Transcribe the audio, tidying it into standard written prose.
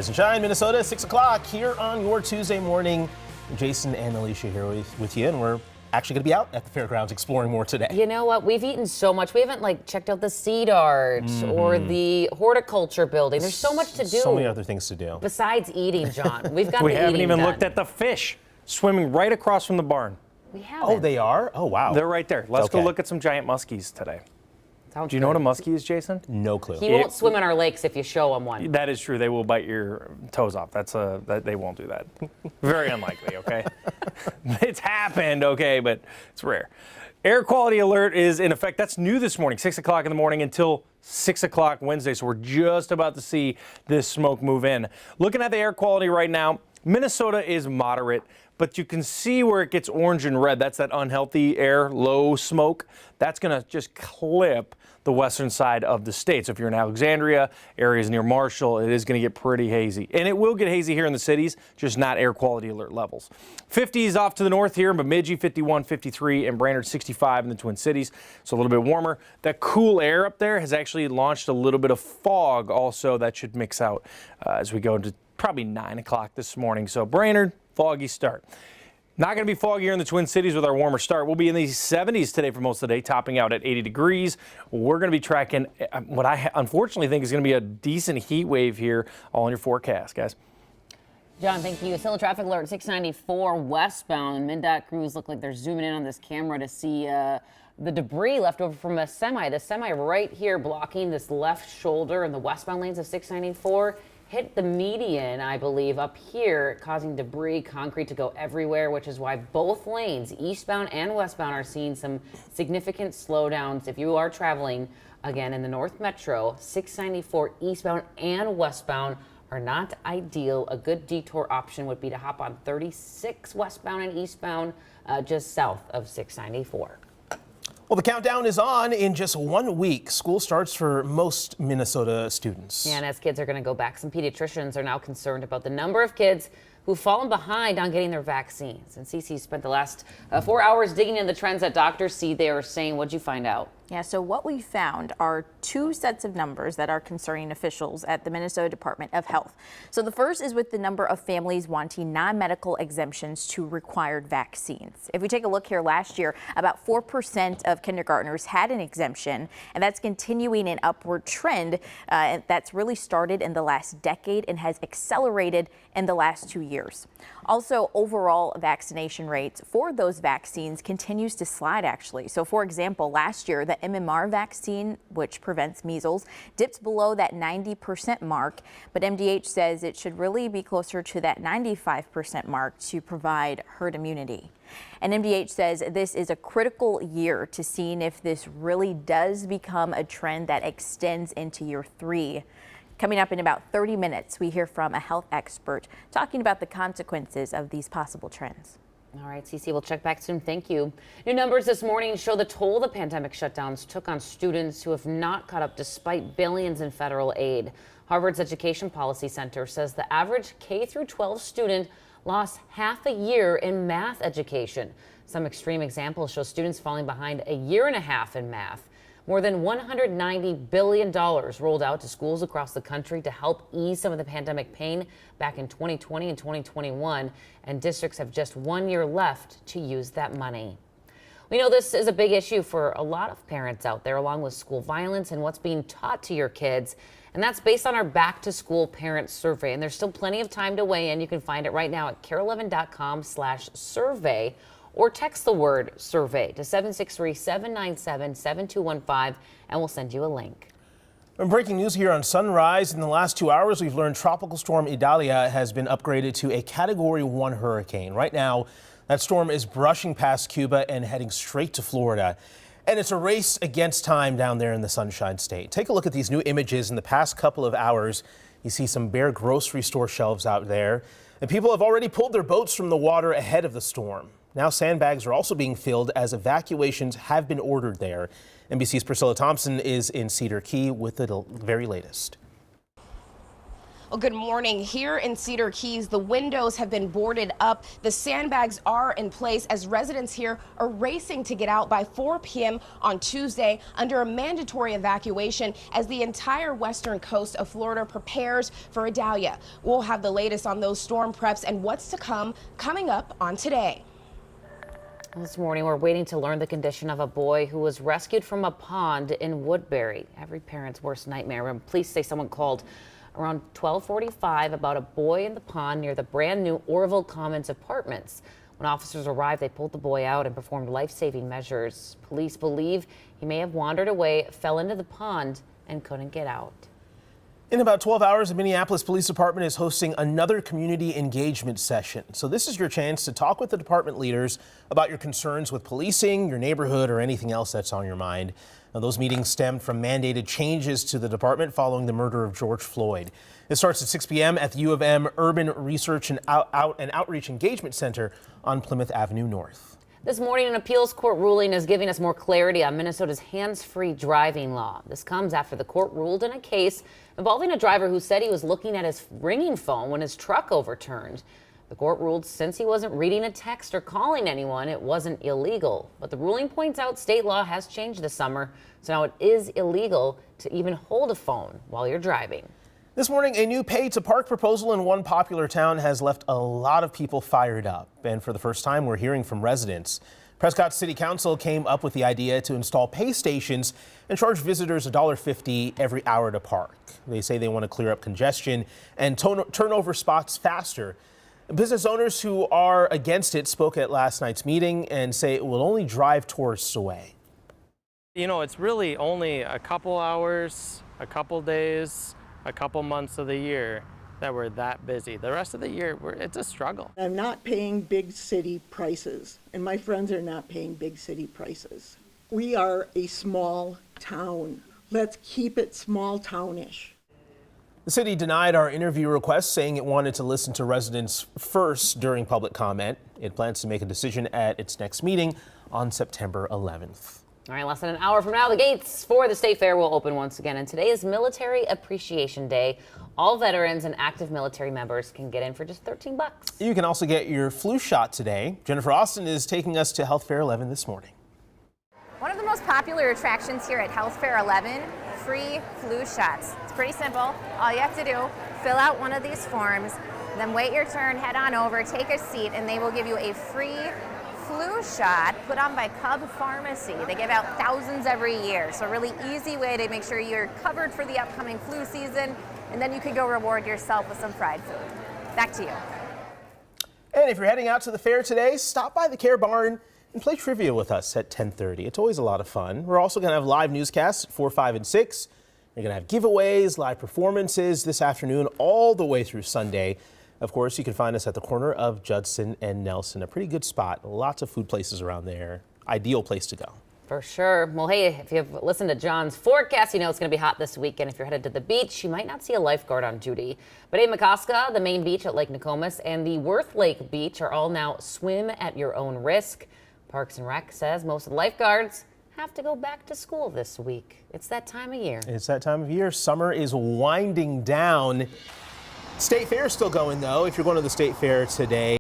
Rise and Shine, Minnesota, 6 o'clock here on your Tuesday morning. Jason and Alicia here with you, and we're actually going to be out at the fairgrounds exploring more today. You know what? We've eaten so much. We haven't checked out the Seed Art or the horticulture building. There's so much to do. So many other things to do. Besides eating, John. We've got We the haven't eating even done. looked at the fish swimming right across from the barn. We haven't. Oh, they are? Oh, wow. They're right there. Let's Okay. go look at some giant muskies today. Sounds Do you know what a good. muskie is, Jason? No clue. He won't swim in our lakes if you show him one. That is true. They will bite your toes off. They won't do that. Very unlikely, okay? It's happened, okay, but it's rare. Air quality alert is in effect. That's new this morning, 6 o'clock in the morning until 6 o'clock Wednesday. So we're just about to see this smoke move in. Looking at the air quality right now, Minnesota is moderate, but you can see where it gets orange and red. That's that unhealthy air, low smoke. That's going to just clip the western side of the state. So if you're in Alexandria, areas near Marshall, it is going to get pretty hazy. And it will get hazy here in the cities, just not air quality alert levels. 50s off to the north here in Bemidji, 51, 53, and Brainerd, 65 in the Twin Cities. So a little bit warmer. That cool air up there has actually launched a little bit of fog also that should mix out as we go into probably 9 o'clock this morning. So Brainerd, foggy start. Not going to be foggy here in the Twin Cities with our warmer start. We'll be in the 70s today for most of the day, topping out at 80 degrees. We're going to be tracking what I unfortunately think is going to be a decent heat wave here all in your forecast, guys. John, thank you. Still a traffic alert, 694 westbound. MnDOT crews look like they're zooming in on this camera to see the debris left over from a semi. The semi right here blocking this left shoulder in the westbound lanes of 694. Hit the median, I believe, up here, causing debris, concrete to go everywhere, which is why both lanes, eastbound and westbound, are seeing some significant slowdowns. If you are traveling, again, in the North Metro, 694 eastbound and westbound are not ideal. A good detour option would be to hop on 36 westbound and eastbound, just south of 694. Well, the countdown is on. In just 1 week, school starts for most Minnesota students. And as kids are going to go back, some pediatricians are now concerned about the number of kids who've fallen behind on getting their vaccines. And Cece spent the last 4 hours digging in the trends that doctors see. They are saying, what'd you find out? Yeah, so what we found are two sets of numbers that are concerning officials at the Minnesota Department of Health. So the first is with the number of families wanting non-medical exemptions to required vaccines. If we take a look here last year, about 4% of kindergartners had an exemption, and that's continuing an upward trend that's really started in the last decade and has accelerated in the last 2 years. Also, overall vaccination rates for those vaccines continues to slide, actually. So, for example, last year, the MMR vaccine, which prevents measles, dipped below that 90% mark, but MDH says it should really be closer to that 95% mark to provide herd immunity. And MDH says this is a critical year to seeing if this really does become a trend that extends into year 3. Coming up in about 30 minutes, we hear from a health expert talking about the consequences of these possible trends. All right, Cece, we'll check back soon. Thank you. New numbers this morning show the toll the pandemic shutdowns took on students who have not caught up despite billions in federal aid. Harvard's Education Policy Center says the average K-12 student lost half a year in math education. Some extreme examples show students falling behind a year and a half in math. More than $190 billion rolled out to schools across the country to help ease some of the pandemic pain back in 2020 and 2021, and districts have just 1 year left to use that money. We know this is a big issue for a lot of parents out there, along with school violence and what's being taught to your kids. And that's based on our Back to School Parents Survey. And there's still plenty of time to weigh in. You can find it right now at KARE11.com/survey. Or text the word survey to 763-797-7215 and we'll send you a link. And breaking news here on Sunrise. In the last 2 hours, we've learned Tropical Storm Idalia has been upgraded to a Category 1 hurricane. Right now, that storm is brushing past Cuba and heading straight to Florida. And it's a race against time down there in the Sunshine State. Take a look at these new images in the past couple of hours. You see some bare grocery store shelves out there. And people have already pulled their boats from the water ahead of the storm. Now sandbags are also being filled as evacuations have been ordered there. NBC's Priscilla Thompson is in Cedar Key with the very latest. Well, good morning. Here in Cedar Keys, the windows have been boarded up. The sandbags are in place as residents here are racing to get out by 4 p.m. on Tuesday under a mandatory evacuation as the entire western coast of Florida prepares for Idalia. We'll have the latest on those storm preps and what's to come coming up on Today. This morning, we're waiting to learn the condition of a boy who was rescued from a pond in Woodbury. Every parent's worst nightmare. When police say someone called around 12:45 about a boy in the pond near the brand new Orville Commons apartments. When officers arrived, they pulled the boy out and performed life-saving measures. Police believe he may have wandered away, fell into the pond, and couldn't get out. In about 12 hours, the Minneapolis Police Department is hosting another community engagement session. So this is your chance to talk with the department leaders about your concerns with policing, your neighborhood, or anything else that's on your mind. Now, those meetings stemmed from mandated changes to the department following the murder of George Floyd. It starts at 6 p.m. at the U of M Urban Research and Outreach Engagement Center on Plymouth Avenue North. This morning, an appeals court ruling is giving us more clarity on Minnesota's hands-free driving law. This comes after the court ruled in a case involving a driver who said he was looking at his ringing phone when his truck overturned. The court ruled since he wasn't reading a text or calling anyone, it wasn't illegal. But the ruling points out state law has changed this summer, so now it is illegal to even hold a phone while you're driving. This morning, a new pay-to-park proposal in one popular town has left a lot of people fired up. And for the first time, we're hearing from residents. Prescott City Council came up with the idea to install pay stations and charge visitors $1.50 every hour to park. They say they want to clear up congestion and turn over spots faster. Business owners who are against it spoke at last night's meeting and say it will only drive tourists away. You know, it's really only a couple hours, a couple days, a couple months of the year that we're that busy. The rest of the year, it's a struggle. I'm not paying big city prices, and my friends are not paying big city prices. We are a small town. Let's keep it small townish. The city denied our interview request, saying it wanted to listen to residents first during public comment. It plans to make a decision at its next meeting on September 11th. All right, less than an hour from now, the gates for the State Fair will open once again. And today is Military Appreciation Day. All veterans and active military members can get in for just $13. You can also get your flu shot today. Jennifer Austin is taking us to Health Fair 11 this morning. One of the most popular attractions here at Health Fair 11, free flu shots. It's pretty simple. All you have to do, fill out one of these forms, then wait your turn, head on over, take a seat, and they will give you a free flu shot put on by Cub Pharmacy. They give out thousands every year, so a really easy way to make sure you're covered for the upcoming flu season, and then you can go reward yourself with some fried food. Back to you. And if you're heading out to the fair today, stop by the Care Barn and play trivia with us at 10:30. It's always a lot of fun. We're also going to have live newscasts at 4, 5, and 6. You're going to have giveaways, live performances this afternoon all the way through Sunday. Of course, you can find us at the corner of Judson and Nelson. A pretty good spot. Lots of food places around there. Ideal place to go. For sure. Well, hey, if you've listened to John's forecast, you know it's going to be hot this weekend. If you're headed to the beach, you might not see a lifeguard on duty. But in Mecoska, the main beach at Lake Nokomis, and the Worth Lake Beach are all now swim at your own risk. Parks and Rec says most of the lifeguards have to go back to school this week. It's that time of year. It's that time of year. Summer is winding down. State Fair is still going, though. If you're going to the State Fair today,